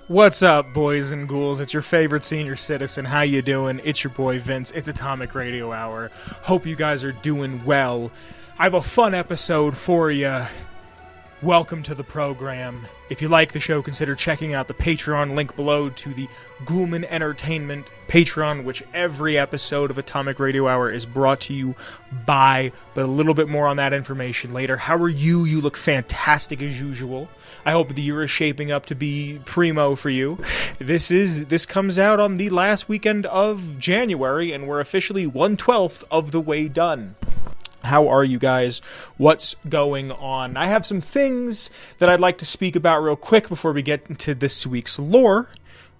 What's up, boys and ghouls? It's your favorite senior citizen. How you doing? It's your boy Vince. It's Atomic Radio Hour. Hope you guys are doing well. I have a fun episode for you. Welcome to the program. If you like the show, consider checking out the Patreon link below to the Ghoulman Entertainment Patreon, which every episode of Atomic Radio Hour is brought to you by, but a little bit more on that information later. How are you? You look fantastic as usual. I hope the year is shaping up to be primo for you. This comes out on the last weekend of January, and we're officially 1/12 of the way done. How are you guys? What's going on? I have some things that I'd like to speak about real quick before we get into this week's lore.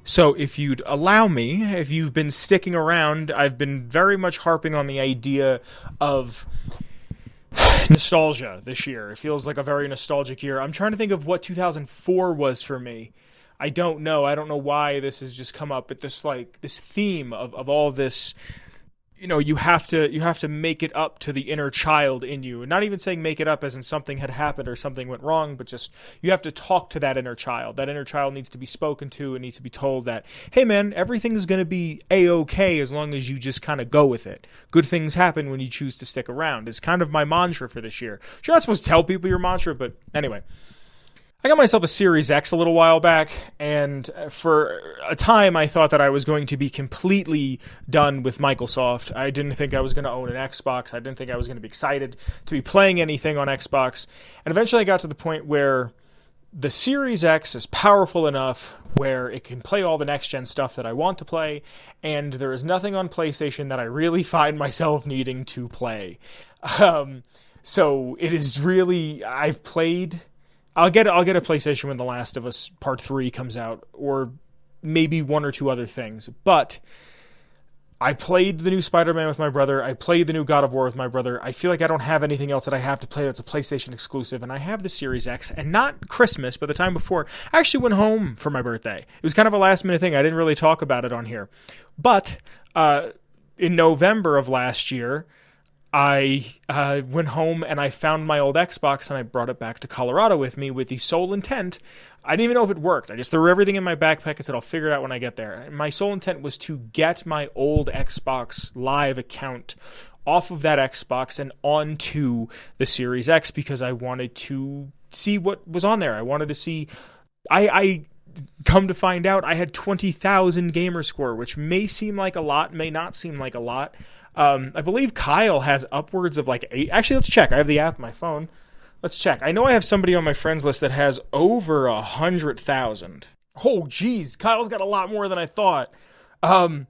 So if you'd allow me, if you've been sticking around, I've been very much harping on the idea of nostalgia this year. It feels like a very nostalgic year. I'm trying to think of what 2004 was for me. I don't know. I don't know why this has just come up, but this theme of all this. You know, you have to make it up to the inner child in you. And not even saying make it up as in something had happened or something went wrong, but just you have to talk to that inner child. That inner child needs to be spoken to and needs to be told that, hey man, everything's going to be A-okay as long as you just kind of go with it. Good things happen when you choose to stick around. It's kind of my mantra for this year. You're not supposed to tell people your mantra, but anyway. I got myself a Series X a little while back, and for a time I thought that I was going to be completely done with Microsoft. I didn't think I was going to own an Xbox. I didn't think I was going to be excited to be playing anything on Xbox. And eventually I got to the point where the Series X is powerful enough where it can play all the next-gen stuff that I want to play, and there is nothing on PlayStation that I really find myself needing to play. So it is really... I've played... I'll get a PlayStation when The Last of Us Part 3 comes out, or maybe one or two other things. But I played the new Spider-Man with my brother. I played the new God of War with my brother. I feel like I don't have anything else that I have to play that's a PlayStation exclusive, and I have the Series X. And not Christmas, but the time before, I actually went home for my birthday. It was kind of a last-minute thing. I didn't really talk about it on here. But in November of last year, I went home and I found my old Xbox and I brought it back to Colorado with me with the sole intent. I didn't even know if it worked. I just threw everything in my backpack and said, I'll figure it out when I get there. And my sole intent was to get my old Xbox Live account off of that Xbox and onto the Series X because I wanted to see what was on there. I wanted to see... I come to find out I had 20,000 gamer score, which may seem like a lot, may not seem like a lot. I believe Kyle has upwards of like 8. Actually, let's check. I have the app on my phone. Let's check. I know I have somebody on my friends list that has over 100,000. Oh, geez. Kyle's got a lot more than I thought. Kyle's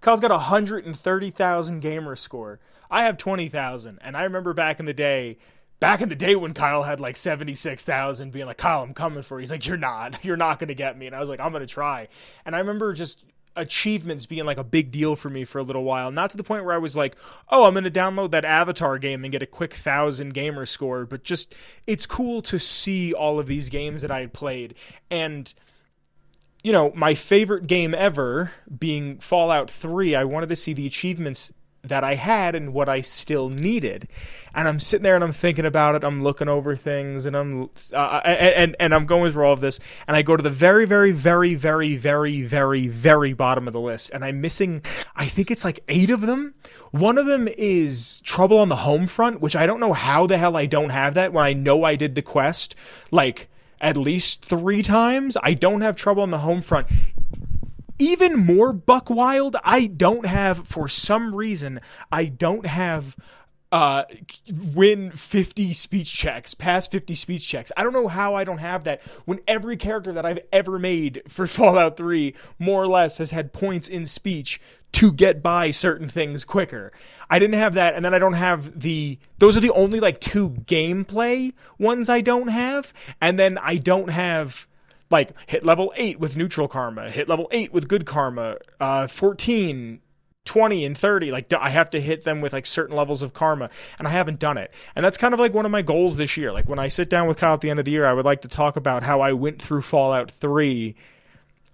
got 130,000 gamer score. I have 20,000. And I remember back in the day when Kyle had like 76,000 being like, Kyle, I'm coming for you. He's like, you're not going to get me. And I was like, I'm going to try. And I remember just achievements being like a big deal for me for a little while, not to the point where I was like, oh, I'm going to download that Avatar game and get a quick 1,000 gamer score, but just it's cool to see all of these games that I had played. And you know, my favorite game ever being Fallout 3, I wanted to see the achievements that I had and what I still needed. And I'm sitting there and I'm thinking about it. I'm looking over things and I'm going through all of this. And I go to the very, very, very, very, very, very, very bottom of the list. And I'm missing, I think it's like 8 of them. One of them is Trouble on the Home Front, which I don't know how the hell I don't have that when I know I did the quest like at least 3 times. I don't have Trouble on the Home Front. Even more buck wild, I don't have, for some reason, I don't have win 50 speech checks, pass 50 speech checks. I don't know how I don't have that when every character that I've ever made for Fallout 3 more or less has had points in speech to get by certain things quicker. I didn't have that, and then I don't have those are the only like 2 gameplay ones I don't have, and then I don't have like hit level 8 with neutral karma, hit level 8 with good karma, 14, 20, and 30. Like I have to hit them with like certain levels of karma, and I haven't done it. And that's kind of like one of my goals this year. Like when I sit down with Kyle at the end of the year, I would like to talk about how I went through Fallout 3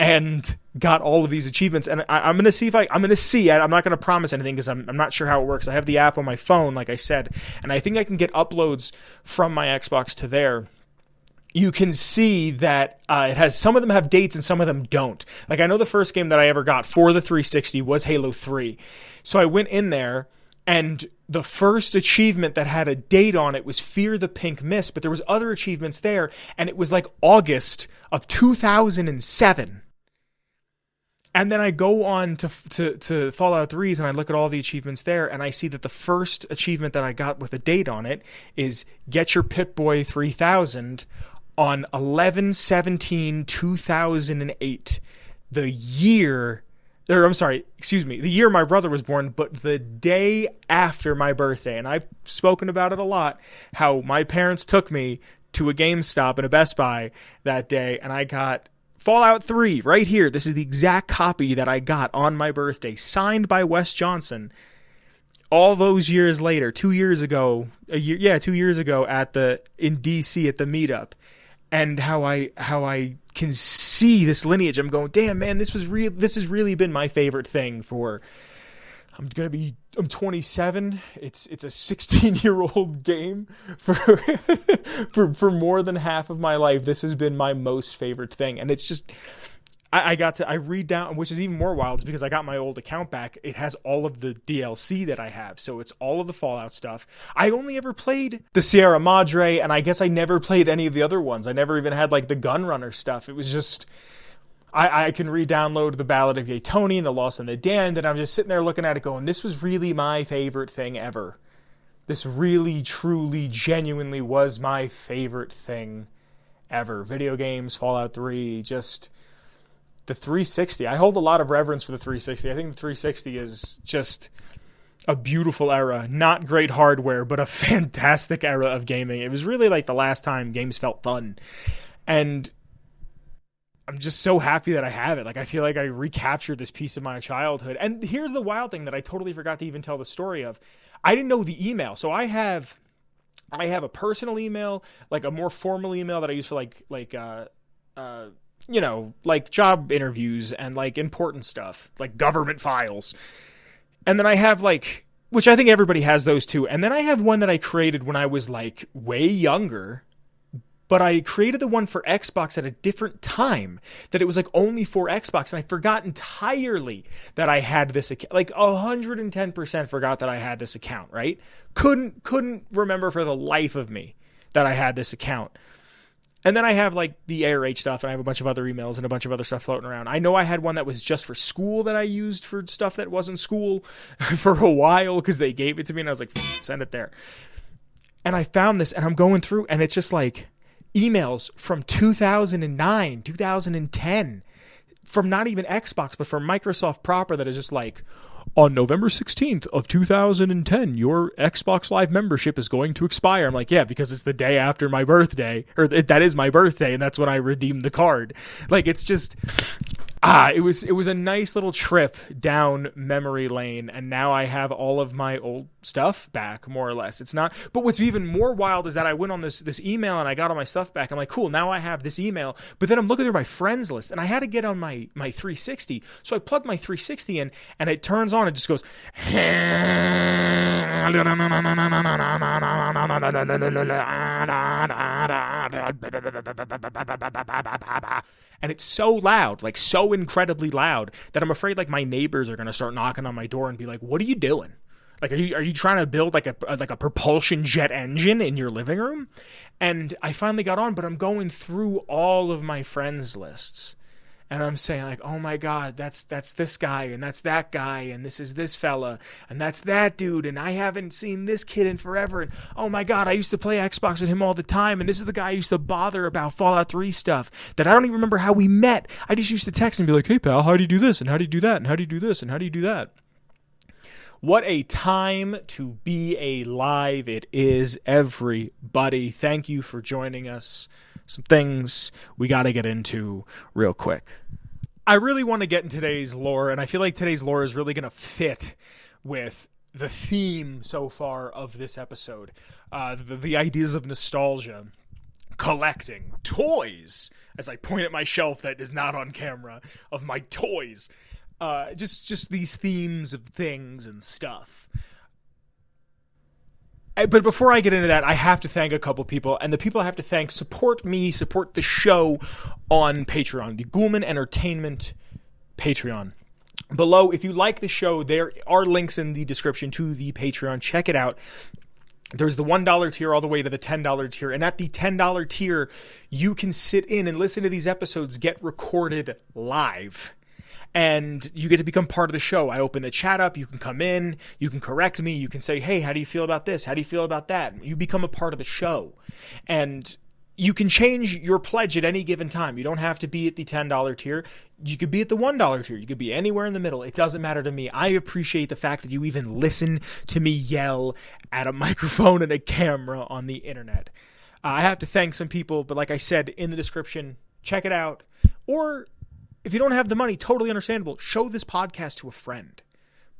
and got all of these achievements. And I'm going to see I'm not going to promise anything because I'm not sure how it works. I have the app on my phone, like I said, and I think I can get uploads from my Xbox to there. you can see that it has, some of them have dates and some of them don't. Like, I know the first game that I ever got for the 360 was Halo 3. So I went in there, and the first achievement that had a date on it was Fear the Pink Mist, but there was other achievements there, and it was like August of 2007. And then I go on to Fallout 3's, and I look at all the achievements there, and I see that the first achievement that I got with a date on it is Get Your Pip-Boy 3000 on 11/17/2008, the year my brother was born, but the day after my birthday. And I've spoken about it a lot, how my parents took me to a GameStop and a Best Buy that day, and I got Fallout 3 right here. This is the exact copy that I got on my birthday, signed by Wes Johnson. All those years later, 2 years ago, 2 years ago in DC at the meetup. And how I can see this lineage. I'm going, damn, man, this has really been my favorite thing for, I'm 27. It's a 16-year-old game for more than half of my life. This has been my most favorite thing. And it's just, I read down, which is even more wild, is because I got my old account back. It has all of the DLC that I have. So it's all of the Fallout stuff. I only ever played the Sierra Madre, and I guess I never played any of the other ones. I never even had like the Gunrunner stuff. It was just, I can re-download the Ballad of Gay Tony and the Lost and the Damned, and I'm just sitting there looking at it going, this was really my favorite thing ever. This really, truly, genuinely was my favorite thing ever. Video games, Fallout 3, just the 360. I hold a lot of reverence for the 360. I think the 360 is just a beautiful era. Not great hardware, but a fantastic era of gaming. It was really like the last time games felt fun. And I'm just so happy that I have it. Like, I feel like I recaptured this piece of my childhood. And here's the wild thing that I totally forgot to even tell the story of. I didn't know the email. So I have a personal email, like a more formal email that I use for like job interviews and like important stuff, like government files. And then I have which I think everybody has those too. And then I have one that I created when I was like way younger, but I created the one for Xbox at a different time, that it was like only for Xbox. And I forgot entirely that I had this account, like 110% forgot that I had this account, right? Couldn't remember for the life of me that I had this account. And then I have like the ARH stuff, and I have a bunch of other emails and a bunch of other stuff floating around. I know I had one that was just for school that I used for stuff that wasn't school for a while because they gave it to me, and I was like, send it there. And I found this, and I'm going through, and it's just like emails from 2009, 2010, from not even Xbox, but from Microsoft proper, that is just like, on November 16th of 2010, your Xbox Live membership is going to expire. I'm like, yeah, because it's the day after my birthday, or that is my birthday, and that's when I redeemed the card. Like, it's just, it was a nice little trip down memory lane, and now I have all of my old stuff back, more or less. It's not, but what's even more wild is that I went on this email and I got all my stuff back. I'm like, cool, now I have this email, but then I'm looking through my friends list, and I had to get on my 360, so I plugged my 360 in, and it turns on, it just goes, and it's so loud, like so incredibly loud, that I'm afraid like my neighbors are going to start knocking on my door and be like, what are you doing? Like, are you trying to build like a propulsion jet engine in your living room? And I finally got on, but I'm going through all of my friends lists, and I'm saying like, oh my God, that's this guy, and that's that guy, and this is this fella, and that's that dude, and I haven't seen this kid in forever, and oh my God, I used to play Xbox with him all the time, and this is the guy I used to bother about Fallout 3 stuff that I don't even remember how we met. I just used to text and be like, hey pal, how do you do this, and how do you do that, and how do you do this, and how do you do that? What a time to be alive it is, everybody. Thank you for joining us. Some things we got to get into real quick. I really want to get in today's lore, and I feel like today's lore is really going to fit with the theme so far of this episode. The ideas of nostalgia, collecting, toys, as I point at my shelf that is not on camera, of my toys. Just these themes of things and stuff. But before I get into that, I have to thank a couple people, and the people I have to thank support me, support the show on Patreon, the Ghoulman Entertainment Patreon. Below, if you like the show, there are links in the description to the Patreon. Check it out. There's the $1 tier all the way to the $10 tier. And at the $10 tier, you can sit in and listen to these episodes get recorded live. And you get to become part of the show. I open the chat up. You can come in. You can correct me. You can say, hey, how do you feel about this? How do you feel about that? You become a part of the show. And you can change your pledge at any given time. You don't have to be at the $10 tier. You could be at the $1 tier. You could be anywhere in the middle. It doesn't matter to me. I appreciate the fact that you even listen to me yell at a microphone and a camera on the internet. I have to thank some people, but like I said in the description, check it out. Or if you don't have the money, totally understandable. Show this podcast to a friend.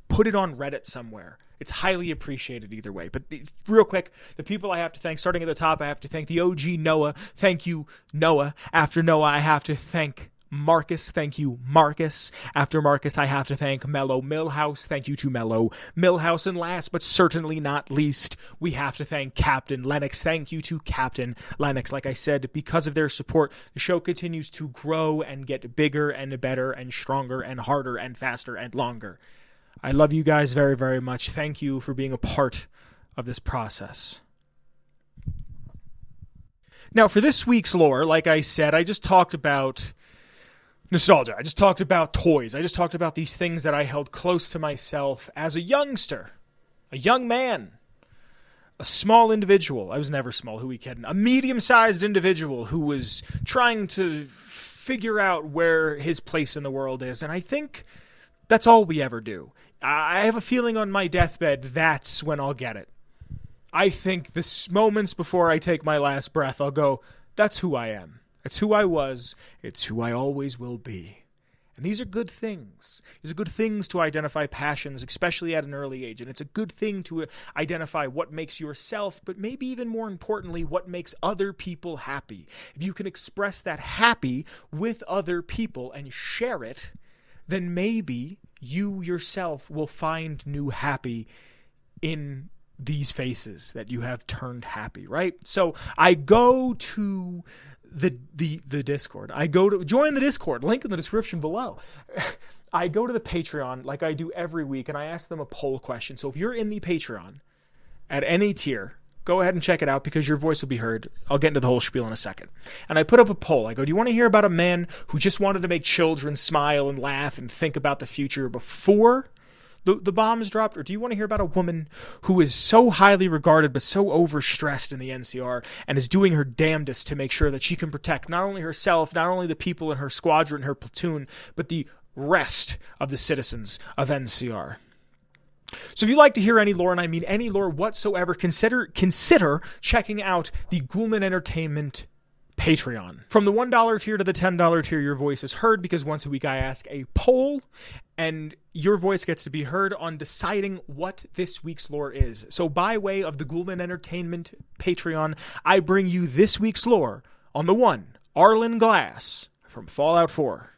Put it on Reddit somewhere. It's highly appreciated either way. But real quick, the people I have to thank, starting at the top, I have to thank the OG Noah. Thank you, Noah. After Noah, I have to thank Marcus. Thank you, Marcus. After Marcus, I have to thank Mellow Milhouse. Thank you to Mellow Milhouse. And last but certainly not least, we have to thank Captain Lennox. Thank you to Captain Lennox. Like I said, because of their support, the show continues to grow and get bigger and better and stronger and harder and faster and longer. I love you guys very, very much. Thank you for being a part of this process. Now, for this week's lore, like I said, I just talked about nostalgia. I just talked about toys. I just talked about these things that I held close to myself as a youngster, a young man, a small individual. I was never small, who we kidding? A medium-sized individual who was trying to figure out where his place in the world is. And I think that's all we ever do. I have a feeling on my deathbed, that's when I'll get it. I think the moments before I take my last breath, I'll go, that's who I am. It's who I was. It's who I always will be. And these are good things. These are good things to identify passions, especially at an early age. And it's a good thing to identify what makes yourself, but maybe even more importantly, what makes other people happy. If you can express that happy with other people and share it, then maybe you yourself will find new happy in these faces that you have turned happy, right? So I go to the Discord. I go to join the Discord, link in the description below. I go to the Patreon like I do every week, and I ask them a poll question. So if you're in the Patreon at any tier, go ahead and check it out because your voice will be heard. I'll get into the whole spiel in a second. And I put up a poll. I go, do you want to hear about a man who just wanted to make children smile and laugh and think about the future before the bombs dropped? Or do you want to hear about a woman who is so highly regarded but so overstressed in the NCR and is doing her damnedest to make sure that she can protect not only herself, not only the people in her squadron, her platoon, but the rest of the citizens of NCR? So if you'd like to hear any lore, and I mean any lore whatsoever, consider checking out the Ghoulman Entertainment Patreon. From the $1 tier to the $10 tier, your voice is heard because once a week I ask a poll, and your voice gets to be heard on deciding what this week's lore is. So by way of the Ghoulman Entertainment Patreon, I bring you this week's lore on the one, Arlen Glass from Fallout 4.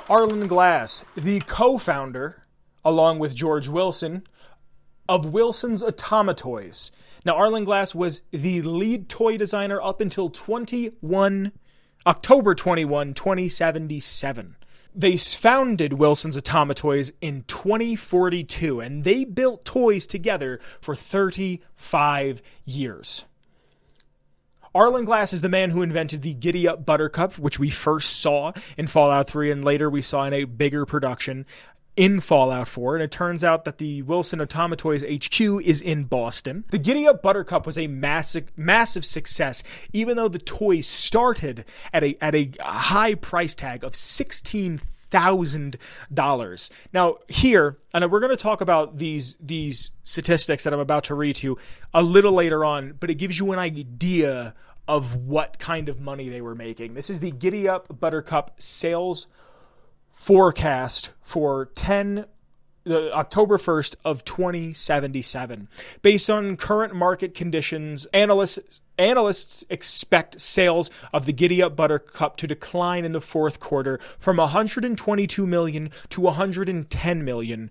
Arlen Glass, the co-founder, along with George Wilson, of Wilson's Automatoys. Now, Arlen Glass was the lead toy designer up until October 21, 2077. They founded Wilson's Automatoys in 2042, and they built toys together for 35 years. Arlen Glass is the man who invented the Giddy Up Buttercup, which we first saw in Fallout 3, and later we saw in a bigger production in Fallout 4, and it turns out that the Wilson Automatoys HQ is in Boston. The Giddy Up Buttercup was a massive success, even though the toy started at a high price tag of $16,000. Now here, and we're going to talk about these statistics that I'm about to read to you a little later on, but it gives you an idea of what kind of money they were making. This is the Giddy Up Buttercup sales forecast for October 1st of 2077. Based on current market conditions, analysts expect sales of the Giddy Up Buttercup to decline in the fourth quarter from $122 million to $110 million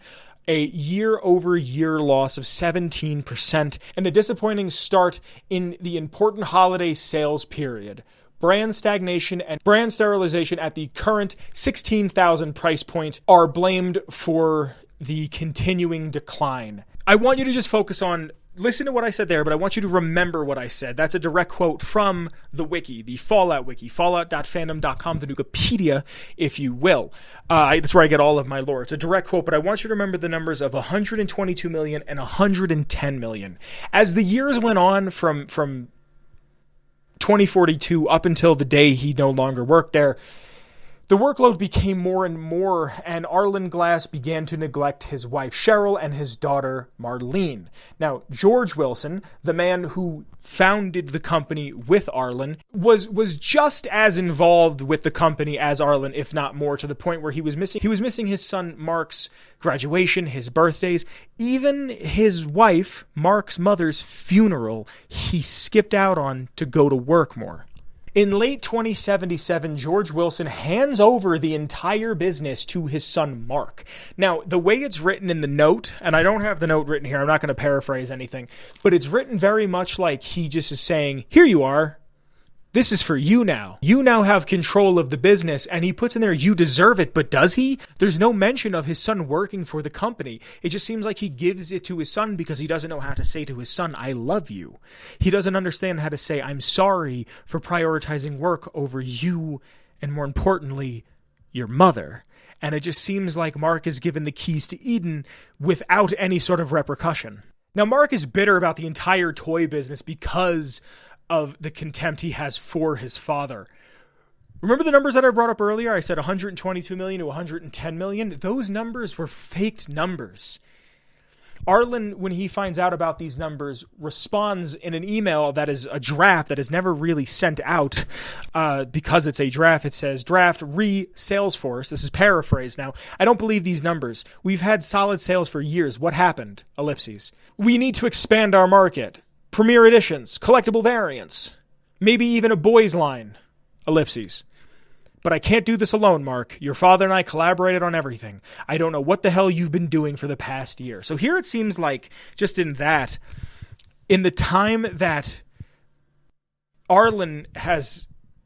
a year-over-year loss of 17%, and a disappointing start in the important holiday sales period. Brand stagnation and brand sterilization at the current $16,000 price point are blamed for the continuing decline. I want you to just focus on, listen to what I said there, but I want you to remember what I said. That's a direct quote from the wiki, the Fallout wiki, fallout.fandom.com, the Wikipedia, if you will. That's where I get all of my lore. It's a direct quote, but I want you to remember the numbers of 122 million and 110 million. As the years went on from 2042 up until the day he no longer worked there, the workload became more and more, and Arlen Glass began to neglect his wife Cheryl and his daughter Marlene. Now, George Wilson, the man who founded the company with Arlen, was just as involved with the company as Arlen, if not more, to the point where he was missing his son Mark's graduation, his birthdays, even his wife, Mark's mother's funeral, he skipped out on to go to work more. In late 2077, George Wilson hands over the entire business to his son, Mark. Now, the way it's written in the note, and I don't have the note written here, I'm not going to paraphrase anything, but it's written very much like he just is saying, here you are. This is for you now. You now have control of the business, and he puts in there, you deserve it, but does he? There's no mention of his son working for the company. It just seems like he gives it to his son because he doesn't know how to say to his son, I love you. He doesn't understand how to say, I'm sorry for prioritizing work over you, and more importantly, your mother. And it just seems like Mark is given the keys to Eden without any sort of repercussion. Now, Mark is bitter about the entire toy business because of the contempt he has for his father. Remember the numbers that I brought up earlier? I said 122 million to 110 million. Those numbers were faked numbers. Arlen, when he finds out about these numbers, responds in an email that is a draft that is never really sent out because it's a draft. It says, draft Salesforce. This is paraphrased now. I don't believe these numbers. We've had solid sales for years. What happened? Ellipses. We need to expand our market. Premier editions, collectible variants, maybe even a boys line, ellipses. But I can't do this alone, Mark. Your father and I collaborated on everything. I don't know what the hell you've been doing for the past year. So here it seems like, just in the time that Arlen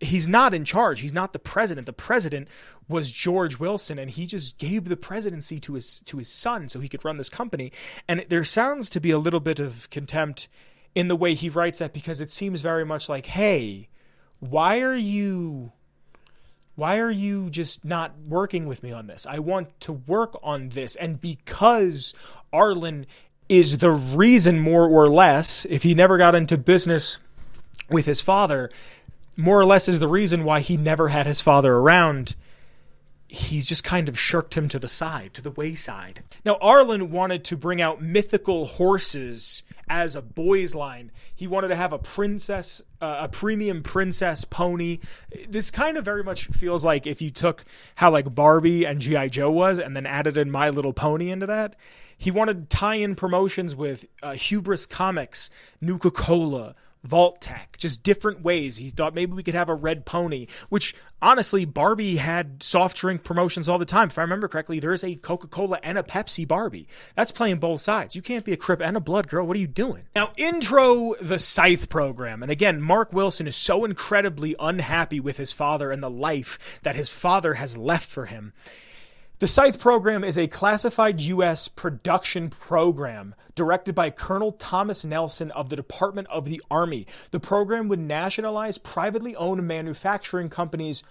he's not in charge. He's not the president. The president was George Wilson, and he just gave the presidency to his son so he could run this company. And there sounds to be a little bit of contempt in the way he writes that, because it seems very much like, hey, why are you just not working with me on this? I want to work on this. And because Arlen is the reason, more or less, if he never got into business with his father, more or less is the reason why he never had his father around, he's just kind of shirked him to the side, to the wayside. Now, Arlen wanted to bring out mythical horses as a boys line. He wanted to have a premium princess pony. This kind of very much feels like if you took how like Barbie and G.I. Joe was and then added in My Little Pony into that. He wanted tie-in promotions with Hubris Comics, Nuka-Cola, Vault-Tec, just different ways. He thought maybe we could have a red pony, which honestly, Barbie had soft drink promotions all the time. If I remember correctly, there's a Coca-Cola and a Pepsi Barbie. That's playing both sides. You can't be a Crip and a Blood girl. What are you doing? Now, intro the Scythe program. And again, Mark Wilson is so incredibly unhappy with his father and the life that his father has left for him. The Scythe program is a classified U.S. production program directed by Colonel Thomas Nelson of the Department of the Army. The program would nationalize privately owned manufacturing companies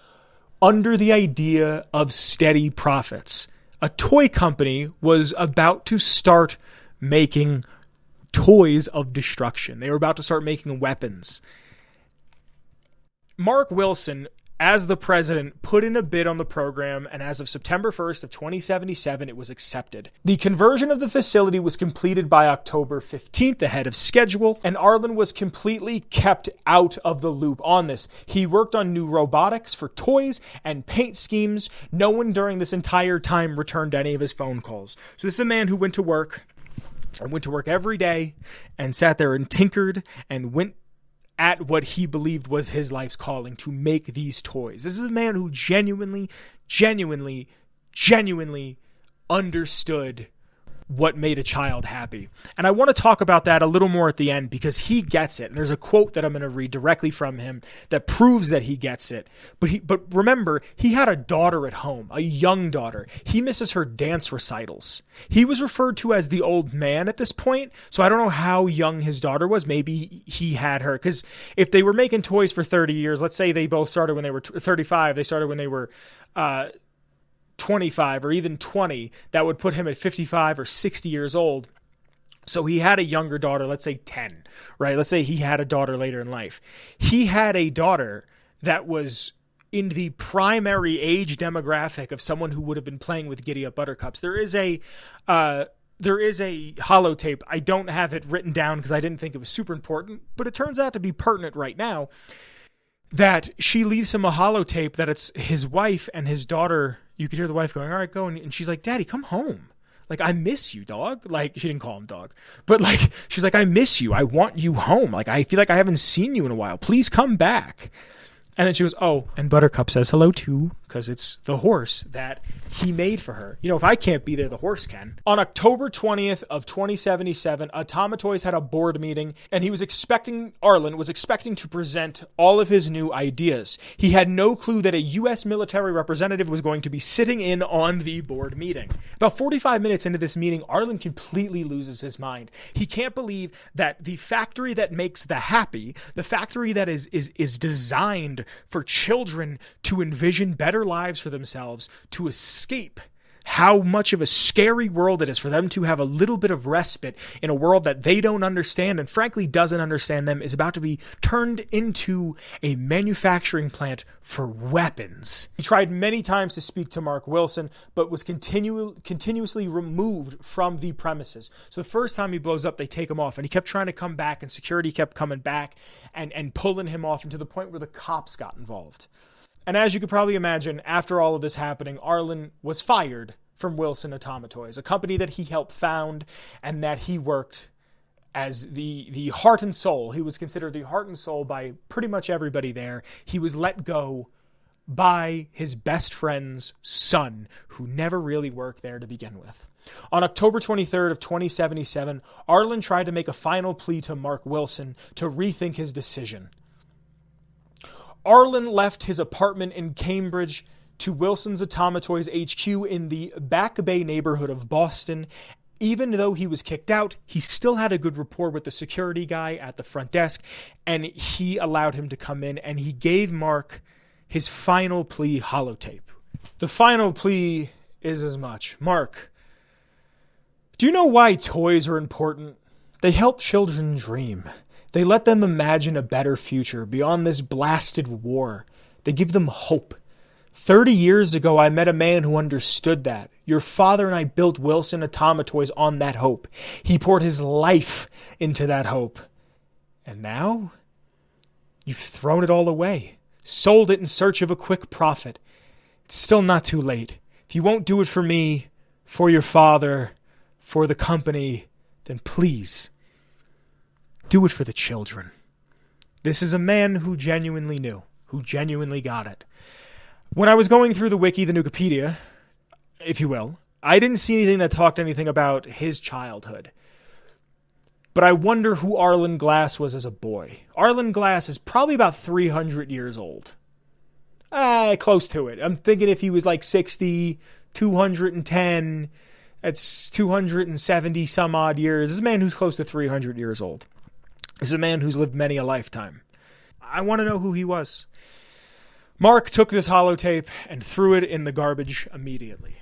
under the idea of steady profits. A toy company was about to start making toys of destruction. They were about to start making weapons. Mark Wilson, as the president, put in a bid on the program, and as of September 1st of 2077, it was accepted. The conversion of the facility was completed by October 15th, ahead of schedule, and Arlen was completely kept out of the loop on this. He worked on new robotics for toys and paint schemes. No one during this entire time returned any of his phone calls. So this is a man who went to work every day and sat there and tinkered and went at what he believed was his life's calling, to make these toys. This is a man who genuinely understood what made a child happy. And I want to talk about that a little more at the end because he gets it. And there's a quote that I'm going to read directly from him that proves that he gets it. But remember, he had a daughter at home, a young daughter. He misses her dance recitals. He was referred to as the old man at this point, so I don't know how young his daughter was. Maybe he had her, because if they were making toys for 30 years, let's say they both started when they were 35, they started when they were 25 or even 20, that would put him at 55 or 60 years old. So he had a younger daughter, let's say 10, right? Let's say he had a daughter later in life. He had a daughter that was in the primary age demographic of someone who would have been playing with Giddy Up Buttercups. There is a holotape. I don't have it written down because I didn't think it was super important, but it turns out to be pertinent right now, that she leaves him a holotape that it's his wife and his daughter. You could hear the wife going, all right, go. And she's like, Daddy, come home. Like, I miss you, dog. Like, she didn't call him dog, but like, she's like, I miss you. I want you home. Like, I feel like I haven't seen you in a while. Please come back. And then she goes, oh, and Buttercup says hello too, because it's the horse that he made for her. You know, if I can't be there, the horse can. On October 20th of 2077, Atomatoys had a board meeting, and Arlen was expecting to present all of his new ideas. He had no clue that a U.S. military representative was going to be sitting in on the board meeting. About 45 minutes into this meeting, Arlen completely loses his mind. He can't believe that the factory that makes the happy, the factory that is designed for children to envision better lives for themselves, to escape how much of a scary world it is for them to have a little bit of respite in a world that they don't understand and frankly doesn't understand them, is about to be turned into a manufacturing plant for weapons. He tried many times to speak to Mark Wilson, but was continuously removed from the premises. So the first time he blows up, they take him off, and he kept trying to come back, and security kept coming back and pulling him off, and to the point where the cops got involved. And as you could probably imagine, after all of this happening, Arlen was fired from Wilson Atomatoys, a company that he helped found and that he worked as the heart and soul. He was considered the heart and soul by pretty much everybody there. He was let go by his best friend's son, who never really worked there to begin with. On October 23rd of 2077, Arlen tried to make a final plea to Mark Wilson to rethink his decision. Arlen left his apartment in Cambridge to Wilson's Atomatoys HQ in the Back Bay neighborhood of Boston. Even though he was kicked out, he still had a good rapport with the security guy at the front desk, and he allowed him to come in, and he gave Mark his final plea holotape. The final plea is as much. Mark, do you know why toys are important? They help children dream. They let them imagine a better future beyond this blasted war. They give them hope. 30 years ago, I met a man who understood that. Your father and I built Wilson Atomatoys on that hope. He poured his life into that hope. And now, you've thrown it all away. Sold it in search of a quick profit. It's still not too late. If you won't do it for me, for your father, for the company, then please, do it for the children. This is a man who genuinely knew, who genuinely got it. When I was going through the wiki, the Nukipedia, if you will, I didn't see anything that talked anything about his childhood. But I wonder who Arlen Glass was as a boy. Arlen Glass is probably about 300 years old. Close to it. I'm thinking if he was like 60, 210, that's 270 some odd years. This is a man who's close to 300 years old. This is a man who's lived many a lifetime. I want to know who he was. Mark took this holotape and threw it in the garbage immediately.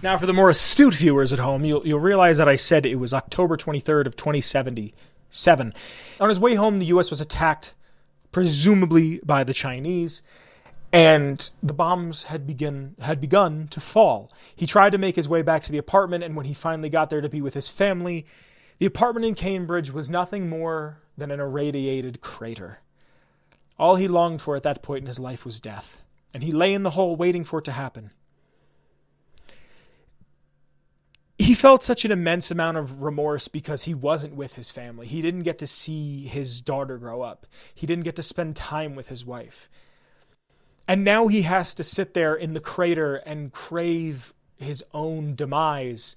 Now, for the more astute viewers at home, you'll realize that I said it was October 23rd of 2077. On his way home, the U.S. was attacked, presumably by the Chinese, and the bombs had begun to fall. He tried to make his way back to the apartment, and when he finally got there to be with his family, the apartment in Cambridge was nothing more than an irradiated crater. All he longed for at that point in his life was death, and he lay in the hole waiting for it to happen. He felt such an immense amount of remorse because he wasn't with his family. He didn't get to see his daughter grow up. He didn't get to spend time with his wife. And now he has to sit there in the crater and crave his own demise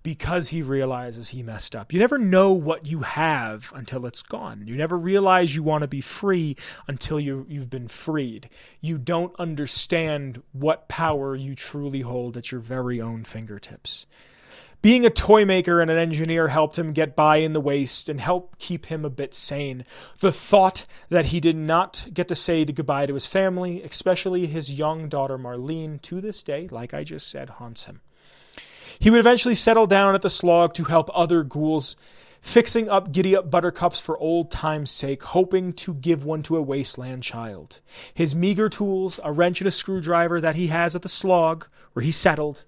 because he realizes he messed up. You never know what you have until it's gone. You never realize you want to be free until you've been freed. You don't understand what power you truly hold at your very own fingertips. Being a toy maker and an engineer helped him get by in the waste and helped keep him a bit sane. The thought that he did not get to say goodbye to his family, especially his young daughter Marlene, to this day, like I just said, haunts him. He would eventually settle down at the slog to help other ghouls, fixing up giddy-up buttercups for old time's sake, hoping to give one to a wasteland child. His meager tools, a wrench and a screwdriver that he has at the slog, where he settled,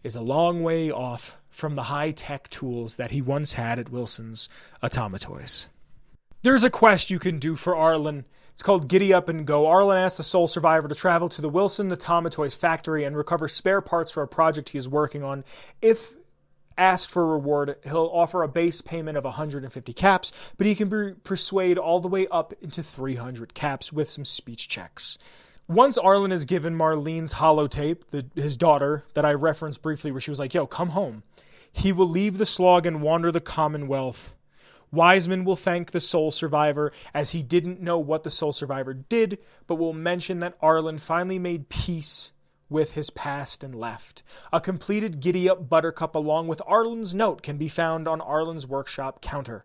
is a long way off from the high-tech tools that he once had at Wilson's Automatoys. There's a quest you can do for Arlen. It's called Giddy Up and Go. Arlen asks the sole survivor to travel to the Wilson Automatoys factory and recover spare parts for a project he is working on. If asked for a reward, he'll offer a base payment of 150 caps, but he can persuade all the way up into 300 caps with some speech checks. Once Arlen is given Marlene's holotape, his daughter, that I referenced briefly, where she was like, yo, come home, he will leave the slog and wander the Commonwealth. Wiseman will thank the sole survivor, as he didn't know what the sole survivor did, but will mention that Arlen finally made peace with his past and left. A completed giddy-up buttercup along with Arlen's note can be found on Arlen's workshop counter.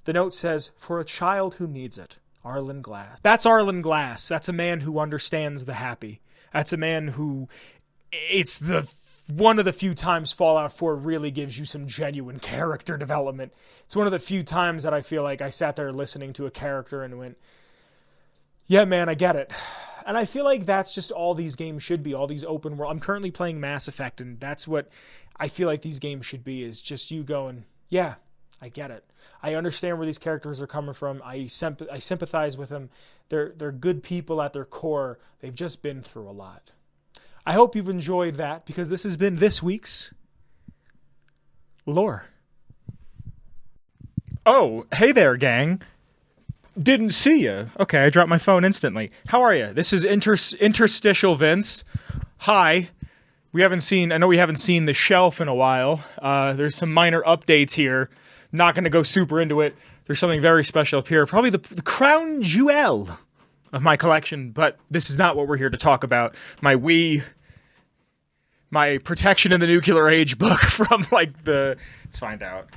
The note says, "For a child who needs it, Arlen Glass." That's Arlen Glass. That's a man who understands the happy. That's a man who, it's one of the few times Fallout 4 really gives you some genuine character development. It's one of the few times that I feel like I sat there listening to a character and went, yeah, man, I get it. And I feel like that's just all these games should be, all these open world. I'm currently playing Mass Effect, and that's what I feel like these games should be, is just you going, yeah, I get it. I understand where these characters are coming from. I sympathize with them. They're good people at their core. They've just been through a lot. I hope you've enjoyed that, because this has been this week's Lore. Oh, hey there, gang. Didn't see you. Okay, I dropped my phone instantly. How are you? This is Interstitial Vince. Hi. I know we haven't seen the shelf in a while. There's some minor updates here. Not going to go super into it. There's something very special up here. Probably the crown jewel of my collection, but this is not what we're here to talk about. My Protection in the Nuclear Age book from let's find out.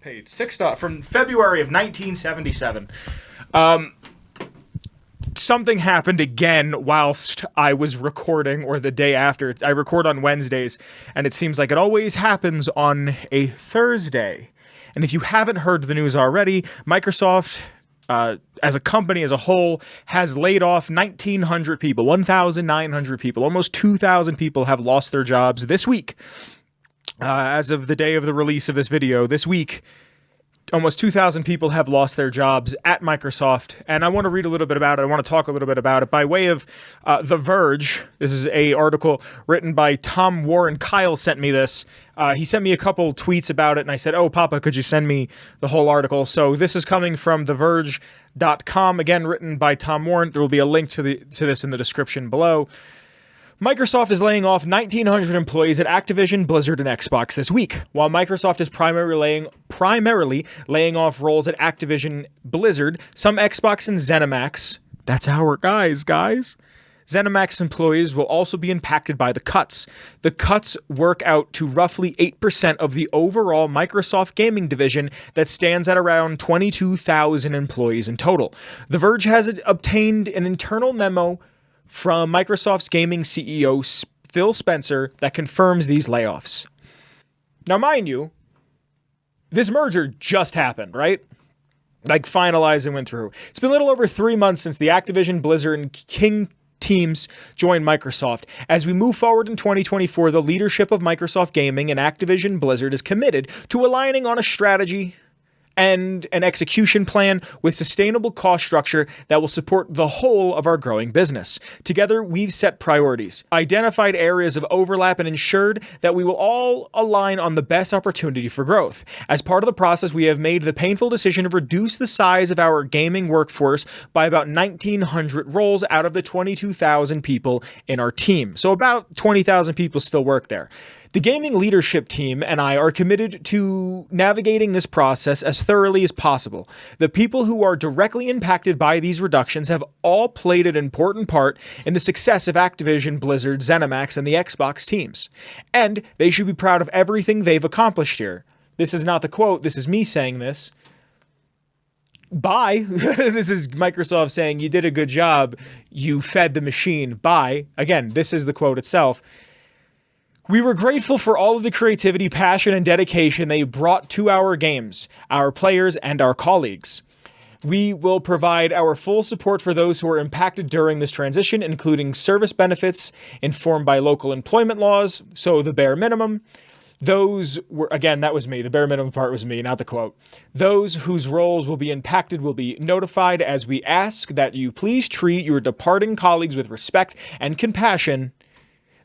Page 6 from February of 1977. Something happened again whilst I was recording, or the day after. I record on Wednesdays, and it seems like it always happens on a Thursday. And if you haven't heard the news already, Microsoft, as a company as a whole, has laid off 1,900 people, 1,900 people. Almost 2,000 people have lost their jobs this week. As of the day of the release of this video, this week, almost 2,000 people have lost their jobs at Microsoft, and I want to read a little bit about it. I want to talk a little bit about it by way of The Verge. This is an article written by Tom Warren. Kyle sent me this. He sent me a couple tweets about it, and I said, oh, Papa, could you send me the whole article? So this is coming from TheVerge.com, again, written by Tom Warren. There will be a link to this in the description below. Microsoft is laying off 1,900 employees at Activision, Blizzard, and Xbox this week. While Microsoft is primarily laying off roles at Activision, Blizzard, some Xbox and ZeniMax, that's our guys. ZeniMax employees will also be impacted by the cuts. The cuts work out to roughly 8% of the overall Microsoft gaming division that stands at around 22,000 employees in total. The Verge has obtained an internal memo from Microsoft's gaming CEO, Phil Spencer, that confirms these layoffs. Now, mind you, this merger just happened, right? Finalized and went through. It's been a little over 3 months since the Activision, Blizzard, and King teams joined Microsoft. As we move forward in 2024, the leadership of Microsoft Gaming and Activision Blizzard is committed to aligning on a strategy and an execution plan with sustainable cost structure that will support the whole of our growing business. Together, we've set priorities, identified areas of overlap, and ensured that we will all align on the best opportunity for growth. As part of the process, we have made the painful decision to reduce the size of our gaming workforce by about 1,900 roles out of the 22,000 people in our team. So about 20,000 people still work there. The gaming leadership team and I are committed to navigating this process as thoroughly as possible. The people who are directly impacted by these reductions have all played an important part in the success of Activision, Blizzard, ZeniMax, and the Xbox teams. And they should be proud of everything they've accomplished here. This is not the quote, this is me saying this. Bye. This is Microsoft saying, you did a good job, you fed the machine. Bye. Again, this is the quote itself. We were grateful for all of the creativity, passion, and dedication they brought to our games, our players, and our colleagues. We will provide our full support for those who are impacted during this transition, including service benefits informed by local employment laws, so the bare minimum. Those were, again, that was me. The bare minimum part was me, not the quote. Those whose roles will be impacted will be notified as we ask that you please treat your departing colleagues with respect and compassion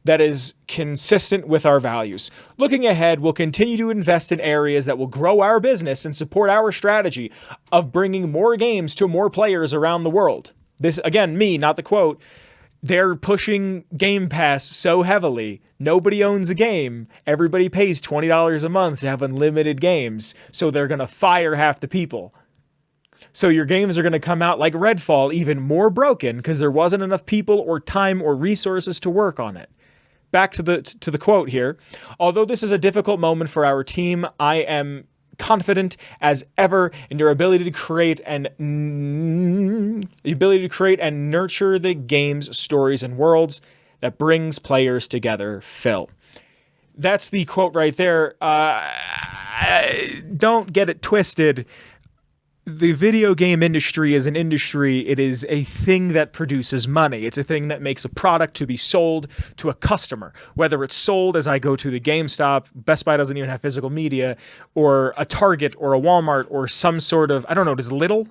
that is consistent with our values. Looking ahead, we'll continue to invest in areas that will grow our business and support our strategy of bringing more games to more players around the world. This, again, me, not the quote. They're pushing Game Pass so heavily. Nobody owns a game. Everybody pays $20 a month to have unlimited games. So they're going to fire half the people. So your games are going to come out like Redfall, even more broken because there wasn't enough people or time or resources to work on it. Back to the quote here. Although this is a difficult moment for our team, I am confident as ever in your ability to create and nurture the games, stories, and worlds that brings players together. Phil. That's the quote right there. Don't get it twisted. The video game industry is an industry. It is a thing that produces money. It's a thing that makes a product to be sold to a customer. Whether it's sold as I go to the GameStop, Best Buy doesn't even have physical media, or a Target or a Walmart or some sort of, I don't know, does Lidl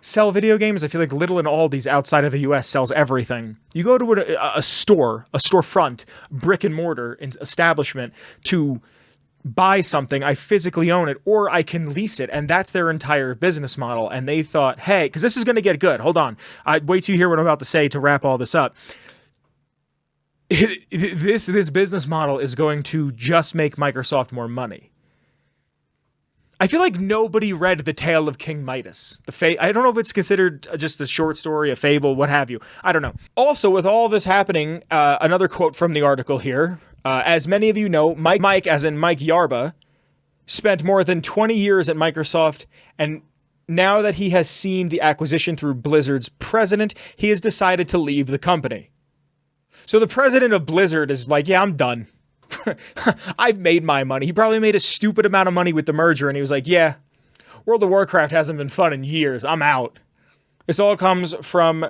sell video games? I feel like Lidl and Aldi's outside of the US sells everything. You go to a storefront, brick and mortar establishment to buy something, I physically own it, or I can lease it, and that's their entire business model. And they thought, hey, because this is going to get good. Hold on. Wait till you hear what I'm about to say to wrap all this up. This business model is going to just make Microsoft more money. I feel like nobody read The Tale of King Midas. I don't know if it's considered just a short story, a fable, what have you. I don't know. Also, with all this happening, another quote from the article here. As many of you know, Mike, as in Mike Yarba, spent more than 20 years at Microsoft, and now that he has seen the acquisition through Blizzard's president, he has decided to leave the company. So the president of Blizzard is like, yeah, I'm done. I've made my money. He probably made a stupid amount of money with the merger, and he was like, yeah, World of Warcraft hasn't been fun in years. I'm out. This all comes from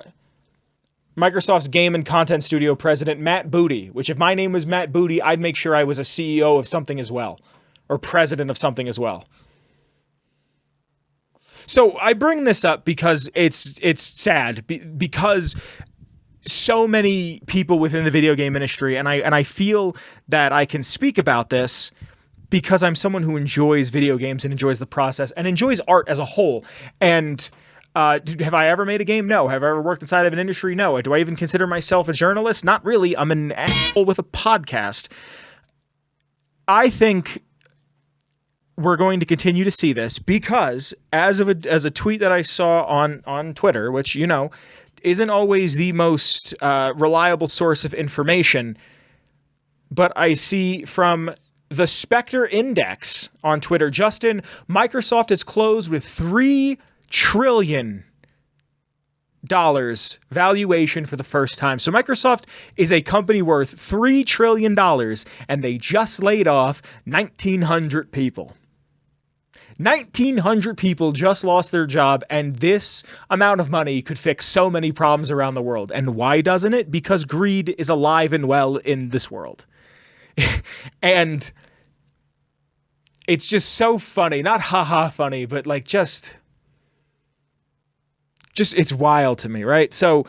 Microsoft's Game and Content Studio president, Matt Booty, which if my name was Matt Booty, I'd make sure I was a CEO of something as well, or president of something as well. So I bring this up because it's sad, because so many people within the video game industry, and I feel that I can speak about this because I'm someone who enjoys video games and enjoys the process and enjoys art as a whole. And have I ever made a game? No. Have I ever worked inside of an industry? No. Do I even consider myself a journalist? Not really. I'm an asshole with a podcast. I think we're going to continue to see this because as a tweet that I saw on Twitter, which, you know, isn't always the most reliable source of information, but I see from the Spectre Index on Twitter, Justin, Microsoft is closed with $3 trillion valuation for the first time. So Microsoft is a company worth $3 trillion, and they just laid off 1,900 people. 1,900 people just lost their job, and this amount of money could fix so many problems around the world. And why doesn't it? Because greed is alive and well in this world. And It's just so funny. Not haha funny, but like just it's wild to me, right? So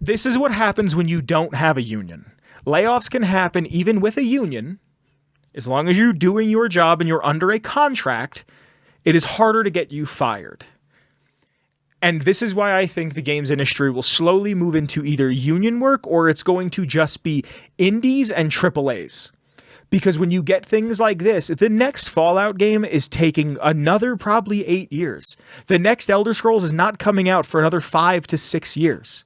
this is what happens when you don't have a union. Layoffs can happen even with a union. As long as you're doing your job and you're under a contract, it is harder to get you fired. And this is why I think the games industry will slowly move into either union work or it's going to just be indies and AAAs. Because when you get things like this, the next Fallout game is taking another probably 8 years. The next Elder Scrolls is not coming out for another 5 to 6 years.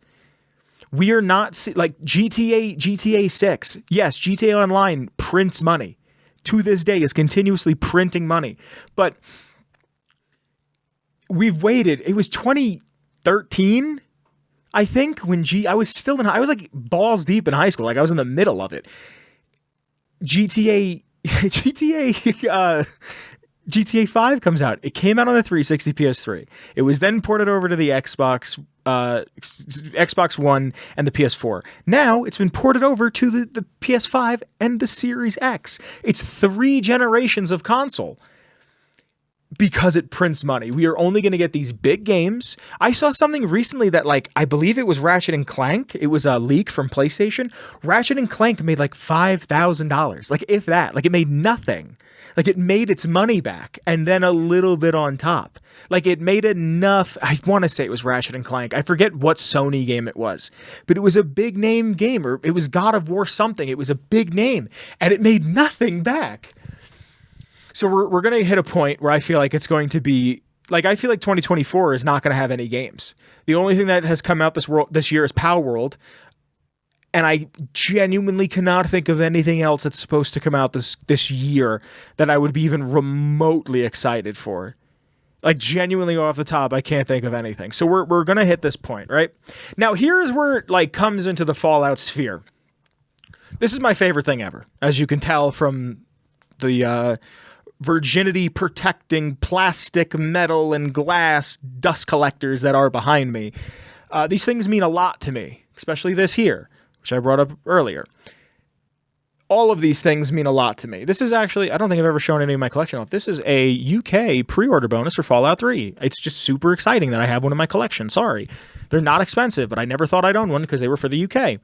We are not like GTA 6. Yes, GTA Online prints money. To this day is continuously printing money. But we've waited. It was 2013, I think, when I was like balls deep in high school. Like I was in the middle of it. GTA 5 comes out. It came out on the 360 PS3. It was then ported over to the Xbox One and the PS4. Now it's been ported over to the PS5 and the Series X. It's 3 generations of console. Because it prints money. We are only going to get these big games. I saw something recently that, like, I believe it was Ratchet and Clank. It was a leak from PlayStation. Ratchet and Clank made like $5,000. Like, if that. Like, it made nothing. Like, it made its money back and then a little bit on top. Like, it made enough. I want to say it was Ratchet and Clank. I forget what Sony game it was, but it was a big name game, or it was God of War something. It was a big name and it made nothing back. So we're going to hit a point where I feel like it's going to be like, I feel like 2024 is not going to have any games. The only thing that has come out this year is Power World. And I genuinely cannot think of anything else that's supposed to come out this year that I would be even remotely excited for. Like, genuinely off the top, I can't think of anything. So we're going to hit this point, right? Now, here's where it like comes into the Fallout sphere. This is my favorite thing ever, as you can tell from the virginity protecting plastic, metal, and glass dust collectors that are behind me. These things mean a lot to me, especially this here, which I brought up earlier. All of these things mean a lot to me. This is actually, I don't think I've ever shown any of my collection off. This is a UK pre-order bonus for Fallout 3. It's just super exciting that I have one in my collection. Sorry. They're not expensive, but I never thought I'd own one because they were for the UK.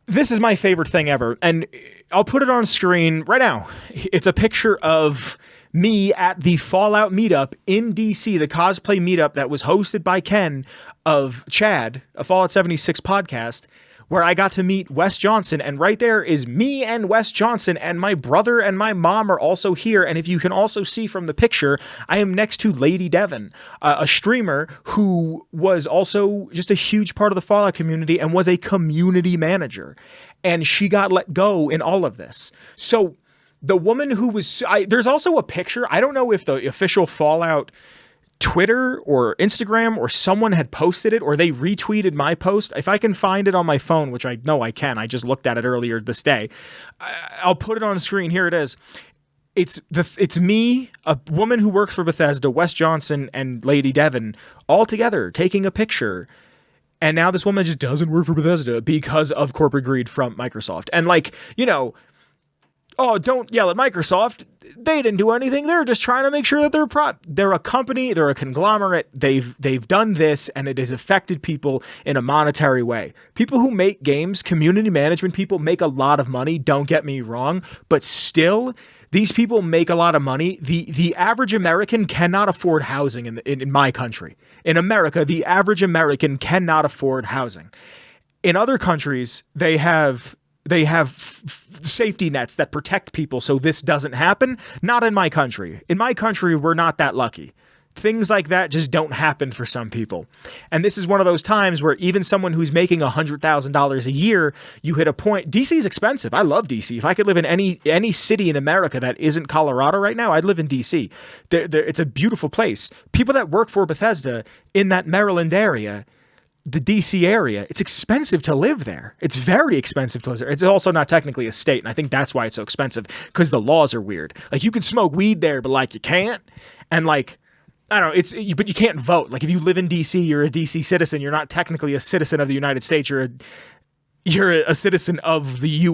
This is my favorite thing ever, and I'll put it on screen right now. It's a picture of me at the Fallout meetup in DC, the cosplay meetup that was hosted by Ken of Chad, a Fallout 76 podcast, where I got to meet Wes Johnson, and right there is me and Wes Johnson, and my brother and my mom are also here, and if you can also see from the picture, I am next to Lady Devon, a streamer who was also just a huge part of the Fallout community and was a community manager, and she got let go in all of this. So the woman who was... there's also a picture, I don't know if the official Fallout Twitter or Instagram or someone had posted it or they retweeted my post. If I can find it on my phone, which I know I can, I just looked at it earlier this day. I'll put it on the screen. Here it is. It's me, a woman who works for Bethesda, Wes Johnson, and Lady Devon all together taking a picture. And now this woman just doesn't work for Bethesda because of corporate greed from Microsoft. And like, you know, oh, don't yell at Microsoft. They didn't do anything. They're just trying to make sure that they're a company, they're a conglomerate. They've done this and it has affected people in a monetary way. People who make games, community management people make a lot of money, don't get me wrong, but still these people make a lot of money. The average American cannot afford housing in my country. In America, the average American cannot afford housing. In other countries, they have safety nets that protect people so this doesn't happen. Not in my country. In my country, we're not that lucky. Things like that just don't happen for some people. And this is one of those times where even someone who's making $100,000 a year, you hit a point. DC is expensive. I love DC. If I could live in any city in America that isn't Colorado right now, I'd live in DC. It's a beautiful place. People that work for Bethesda in that Maryland area, the DC area, it's expensive to live there. It's very expensive to live there. It's also not technically a state, and I think that's why it's so expensive, because the laws are weird. Like, you can smoke weed there, but like you can't. And like, I don't know, but you can't vote. Like, if you live in DC, you're a DC citizen. You're not technically a citizen of the United States. you're a citizen of the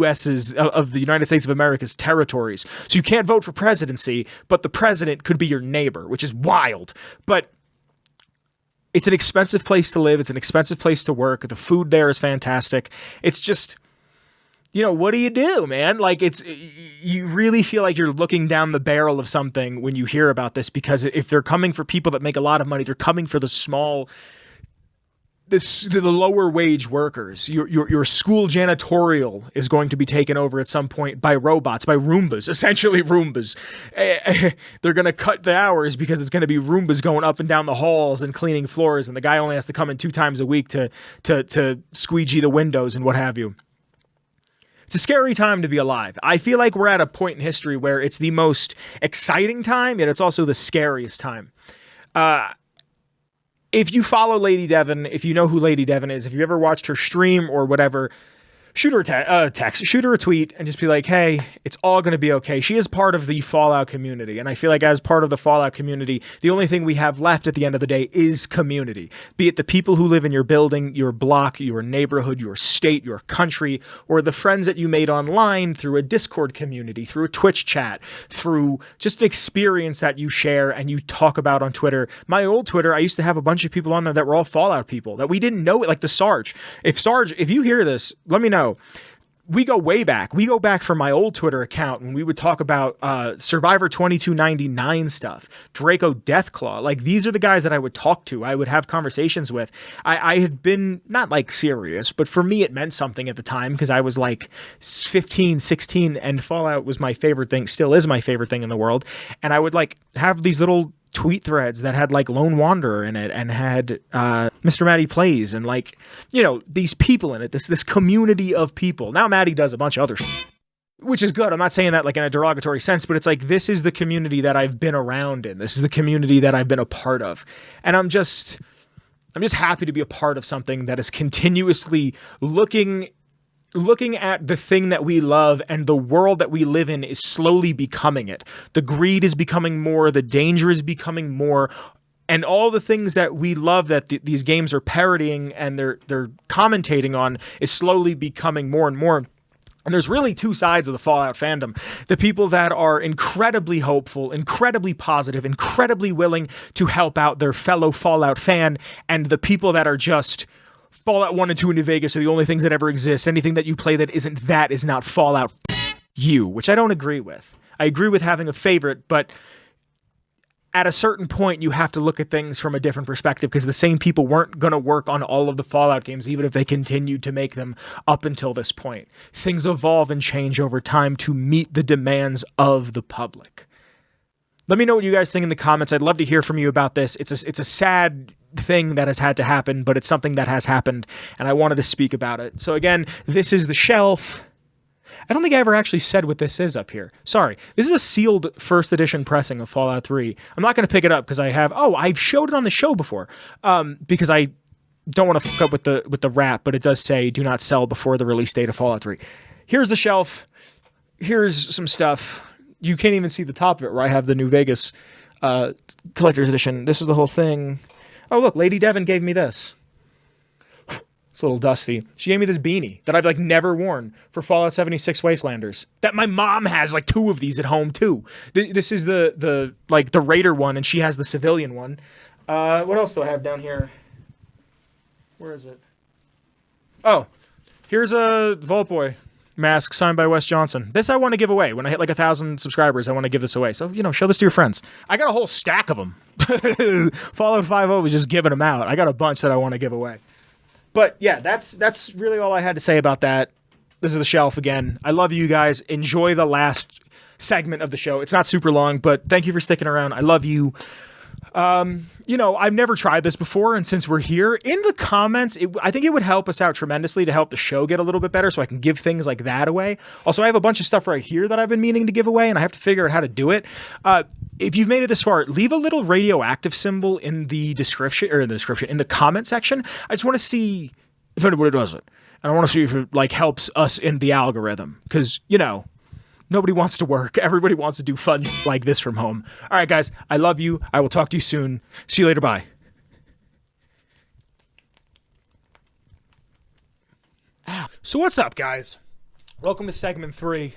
of the United States of America's territories. So you can't vote for presidency, but the president could be your neighbor, which is wild. But it's an expensive place to live. It's an expensive place to work. The food there is fantastic. It's just, what do you do, man? Like, you really feel like you're looking down the barrel of something when you hear about this, because if they're coming for people that make a lot of money, they're coming for the lower wage workers. Your school janitorial is going to be taken over at some point by robots, by Roombas, essentially Roombas. They're going to cut the hours because it's going to be Roombas going up and down the halls and cleaning floors, and the guy only has to come in 2 times a week to squeegee the windows and what have you. It's a scary time to be alive. I feel like we're at a point in history where it's the most exciting time, yet it's also the scariest time. If you follow Lady Devon, if you know who Lady Devon is, if you ever watched her stream or whatever, shoot her a text, shoot her a tweet, and just be like, hey, it's all going to be okay. She is part of the Fallout community, and I feel like as part of the Fallout community, the only thing we have left at the end of the day is community. Be it the people who live in your building, your block, your neighborhood, your state, your country, or the friends that you made online through a Discord community, through a Twitch chat, through just an experience that you share and you talk about on Twitter. My old Twitter, I used to have a bunch of people on there that were all Fallout people that we didn't know, like the Sarge. If you hear this, let me know. We go way back. We go back from my old Twitter account when we would talk about Survivor 2299 stuff, Draco Deathclaw. Like, these are the guys that I would talk to. I would have conversations with. I had been not like serious, but for me it meant something at the time because I was like 15, 16, and Fallout was my favorite thing, still is my favorite thing in the world. And I would like have these little tweet threads that had like Lone Wanderer in it and had Mr. Maddie Plays and like, these people in it, this community of people. Now Maddie does a bunch of other shit, which is good. I'm not saying that like in a derogatory sense, but it's like, this is the community that I've been around in. This is the community that I've been a part of. And I'm just happy to be a part of something that is continuously looking at the thing that we love, and the world that we live in is slowly becoming it. The greed is becoming more, the danger is becoming more, and all the things that we love that these games are parodying and they're commentating on is slowly becoming more and more. And there's really 2 sides of the Fallout fandom. The people that are incredibly hopeful, incredibly positive, incredibly willing to help out their fellow Fallout fan, and the people that are just Fallout 1 and 2 in New Vegas are the only things that ever exist. Anything that you play that is not Fallout you, which I don't agree with. I agree with having a favorite, but at a certain point, you have to look at things from a different perspective because the same people weren't going to work on all of the Fallout games, even if they continued to make them up until this point. Things evolve and change over time to meet the demands of the public. Let me know what you guys think in the comments. I'd love to hear from you about this. It's a sad thing that has had to happen, but it's something that has happened, and I wanted to speak about it. So again, this is the shelf. I don't think I ever actually said what this is up here. Sorry. This is a sealed first edition pressing of Fallout 3. I'm not going to pick it up because I've showed it on the show before, because I don't want to fuck up with the wrap, but it does say do not sell before the release date of Fallout 3. Here's the shelf. Here's some stuff. You can't even see the top of it where I have the New Vegas collector's edition. This is the whole thing. Oh, look, Lady Devon gave me this. It's a little dusty. She gave me this beanie that I've like never worn for Fallout 76 Wastelanders. That my mom has like 2 of these at home too. This is the Raider one, and she has the civilian one. What else do I have down here? Where is it? Oh, here's a Vault Boy mask signed by Wes Johnson. This I want to give away. When I hit like 1,000 subscribers, I want to give this away. So, show this to your friends. I got a whole stack of them. Fallout 5.0 was just giving them out. I got a bunch that I want to give away. But yeah, that's really all I had to say about that. This is the shelf again. I love you guys. Enjoy the last segment of the show. It's not super long, but thank you for sticking around. I love you. I've never tried this before, and since we're here, in the comments, I think it would help us out tremendously to help the show get a little bit better so I can give things like that away. Also, I have a bunch of stuff right here that I've been meaning to give away, and I have to figure out how to do it. If you've made it this far, leave a little radioactive symbol in the description, in the comment section. I just want to see if anybody does it. And I want to see if it helps us in the algorithm, because, nobody wants to work. Everybody wants to do fun like this from home. All right, guys, I love you. I will talk to you soon. See you later. Bye. Ow. So what's up, guys? Welcome to segment 3.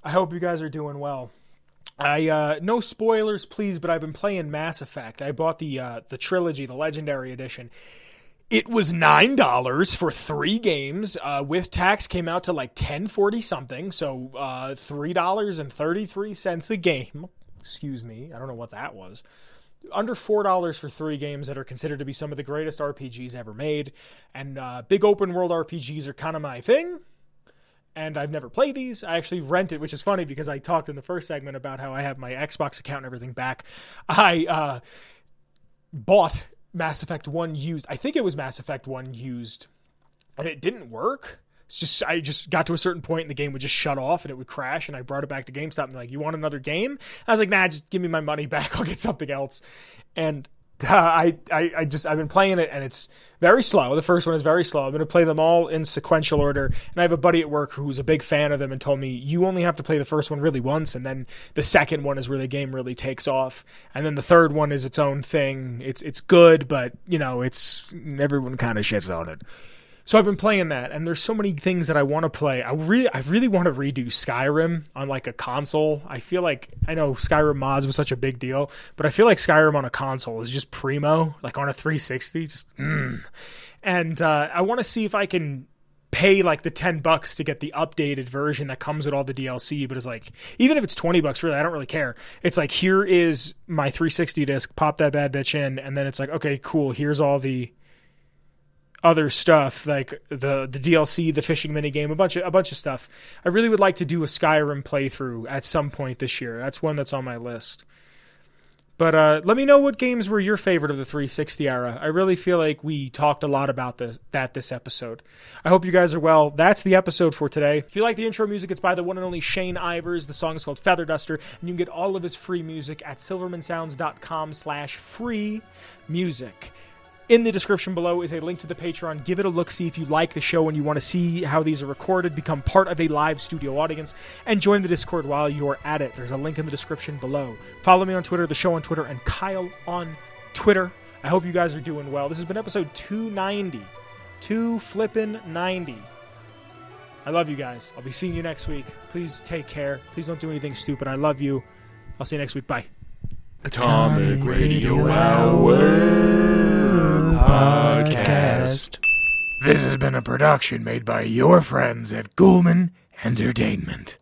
I hope you guys are doing well. No spoilers, please, but I've been playing Mass Effect. I bought the trilogy, the Legendary Edition. It was $9 for 3 games. With tax, came out to like $10.40 something. So $3.33 a game. Excuse me, I don't know what that was. Under $4 for 3 games that are considered to be some of the greatest RPGs ever made. And big open world RPGs are kind of my thing. And I've never played these. I actually rent it, which is funny because I talked in the first segment about how I have my Xbox account and everything back. I bought Mass Effect 1 used. I think it was Mass Effect 1 used. And it didn't work. I just got to a certain point and the game would just shut off and it would crash, and I brought it back to GameStop and they're like, you want another game? I was like, nah, just give me my money back. I'll get something else. And I've been playing it and it's very slow. The first one is very slow. I'm going to play them all in sequential order. And I have a buddy at work who's a big fan of them and told me you only have to play the first one really once. And then the second one is where the game really takes off. And then the third one is its own thing. It's good, but everyone kind of shits on it. So I've been playing that, and there's so many things that I want to play. I really want to redo Skyrim on like a console. I know Skyrim mods was such a big deal, but I feel like Skyrim on a console is just primo, like on a 360, And I want to see if I can pay like the $10 to get the updated version that comes with all the DLC, but it's like, even if it's $20, really, I don't really care. It's like, here is my 360 disc, pop that bad bitch in, and then it's like, okay, cool, here's all the other stuff, like the DLC, the fishing minigame, a bunch of stuff. I really would like to do a Skyrim playthrough at some point this year. That's one that's on my list. But let me know what games were your favorite of the 360 era. I really feel like we talked a lot about this episode. I hope you guys are well. That's the episode for today. If you like the intro music, it's by the one and only Shane Ivers. The song is called Feather Duster, and you can get all of his free music at silvermansounds.com/free music. In the description below is a link to the Patreon. Give it a look, see if you like the show and you want to see how these are recorded, become part of a live studio audience, and join the Discord while you're at it. There's a link in the description below. Follow me on Twitter, the show on Twitter, and Kyle on Twitter. I hope you guys are doing well. This has been episode 290. 290. I love you guys. I'll be seeing you next week. Please take care. Please don't do anything stupid. I love you. I'll see you next week. Bye. Atomic Radio Hour Podcast. This has been a production made by your friends at Ghoulman Entertainment.